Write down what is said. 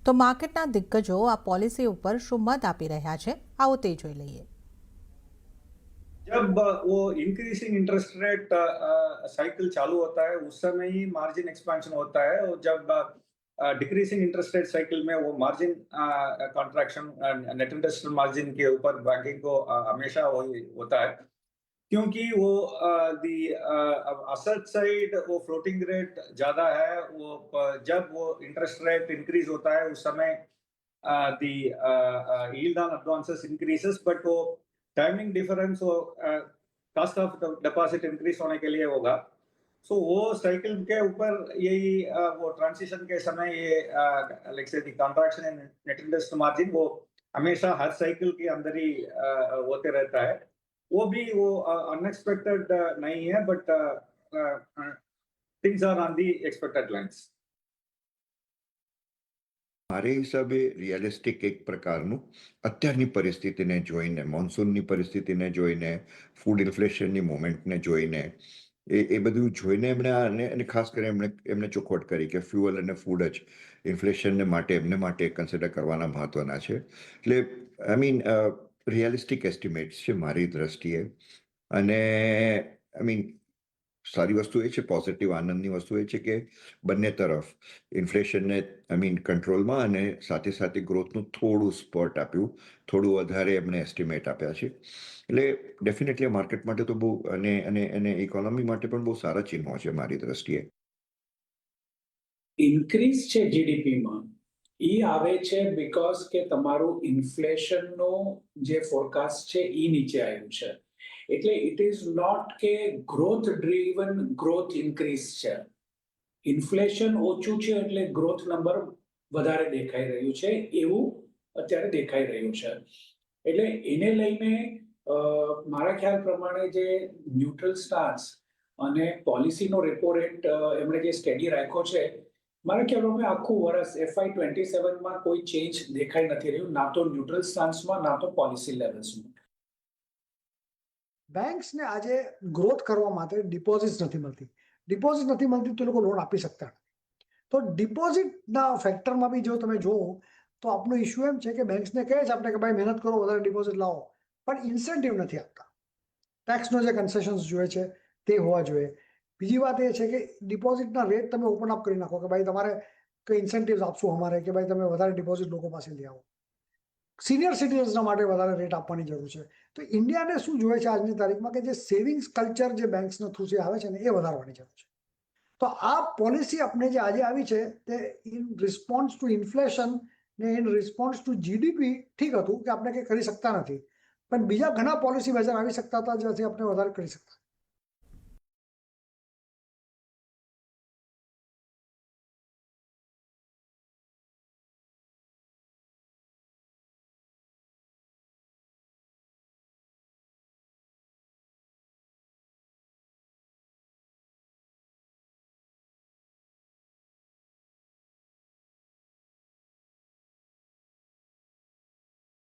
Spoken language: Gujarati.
તો માર્કેટના દિગ્ગજો આ પોલિસી ઉપર શું મત આપી રહ્યા છે, આવો તે જોઈ લઈએ. जब वो इंक्रीजिंग इंटरेस्ट रेट साइकिल चालू होता है उस समय ही मार्जिन एक्सपेंशन होता है और जब डिक्रीजिंग इंटरेस्ट रेट साइकिल में वो margin contraction net interest margin के ऊपर बैंकिंग को हमेशा होता है क्योंकि वो दी असेट साइड वो फ्लोटिंग रेट ज्यादा है वो जब वो इंटरेस्ट रेट इंक्रीज होता है उस समय the yield on advances increases but वो टाइमिंग डिफरेंस वो कॉस्ट ऑफ डिपॉजिट इंक्रीज होने के लिए होगा. सो वो साइकिल के ऊपर यही वो ट्रांजिशन के समय ये लाइक से the contraction in net interest margin वो हमेशा हर साइकिल के अंदर ही होते रहता है. वो भी वो अनएक्सपेक्टेड नहीं है but things are on the expected lines. મારે હિસાબે રિયલિસ્ટિક એક પ્રકારનું અત્યારની પરિસ્થિતિને જોઈને, મોન્સૂનની પરિસ્થિતિને જોઈને, ફૂડ ઇન્ફ્લેશનની મોમેન્ટને જોઈને, એ બધું જોઈને અને ખાસ કરીને એમને ચોખવટ કરી કે ફ્યુઅલ અને ફૂડ જ ઇન્ફ્લેશનને માટે કન્સિડર કરવાના મહત્વના છે. એટલે આઈ મીન રિયલિસ્ટિક એસ્ટિમેટ્સ છે મારી દ્રષ્ટિએ. અને આઈ મીન સારી વસ્તુ એ છે, પોઝિટિવ આનંદની વસ્તુ એ છે કે બંને તરફ ઇન્ફ્લેશનને આઈ મીન કંટ્રોલમાં અને સાથે સાથે ગ્રોથનું થોડું સ્પોર્ટ આપ્યું, થોડું વધારે એમને એસ્ટિમેટ આપ્યા છે. એટલે ડેફિનેટલી માર્કેટ માટે તો બહુ અને ઇકોનોમી માટે પણ બહુ સારા ચિહ્નો છે મારી દ્રષ્ટિએ. ઇન્ક્રીઝ છે જીડીપીમાં એ આવે છે બીકોઝ કે તમારું ઇન્ફ્લેશનનો જે ફોરકાસ્ટ છે એ નીચે આવ્યું છે. એટલે ઇટ ઇઝ નોટ કે ગ્રોથ ડ્રીવન ગ્રોથ ઇન્ક્રીઝ છે. ઇન્ફ્લેશન ઓછું છે એટલે ગ્રોથ નંબર વધારે દેખાઈ રહ્યું છે એવું અત્યારે દેખાઈ રહ્યું છે. એટલે એને લઈને મારા ખ્યાલ પ્રમાણે જે ન્યુટ્રલ સ્ટાન્સ અને પોલિસીનો રેપો રેટ એમણે જે સ્ટેડી રાખ્યો છે, મારા ખ્યાલ પ્રમાણે આખું વર્ષ FY27માં કોઈ ચેન્જ દેખાઈ નથી રહ્યું, ના તો ન્યુટ્રલ સ્ટાન્સમાં ના તો પોલિસી લેવલ્સમાં. બેંક્સને આજે ગ્રોથ કરવા માટે ડિપોઝિટ નથી મળતી. ડિપોઝિટ નથી મળતી તો લોકો લોન આપી શકતા નથી. તો ડિપોઝિટના ફેક્ટરમાં બી જો તમે જુઓ તો આપણો ઇશ્યુ એમ છે કે બેંક્સને કહે છે આપણે કે ભાઈ મહેનત કરો, વધારે ડિપોઝિટ લાવો, પણ ઇન્સેન્ટિવ નથી આપતા. ટેક્સનો જે કન્સેશન્સ જોઈએ છે તે હોવા જોઈએ. બીજી વાત એ છે કે ડિપોઝિટના રેટ તમે ઓપન અપ કરી નાખો કે ભાઈ તમારે કંઈ ઇન્સેન્ટિવ્સ આપશું અમારે કે ભાઈ તમે વધારે ડિપોઝિટ લોકો પાસેથી આવો. સિનિયર સિટીઝન્સના માટે વધારે રેટ આપવાની જરૂર છે. તો ઇન્ડિયાને શું જોઈએ છે આજની તારીખમાં કે જે સેવિંગ્સ કલ્ચર જે બેંક્સના થ્રુ જે આવે છે ને એ વધારવાની જરૂર છે. તો આ પોલિસી આપણે જે આજે આવી છે તે ઇન રિસ્પોન્સ ટુ ઇન્ફ્લેશન ને ઇન રિસ્પોન્સ ટુ જીડીપી ઠીક હતું કે આપણે કંઈ કરી શકતા નથી, પણ બીજા ઘણા પોલિસી મેજર આવી શકતા હતા જેથી આપણે વધારે કરી શકતા.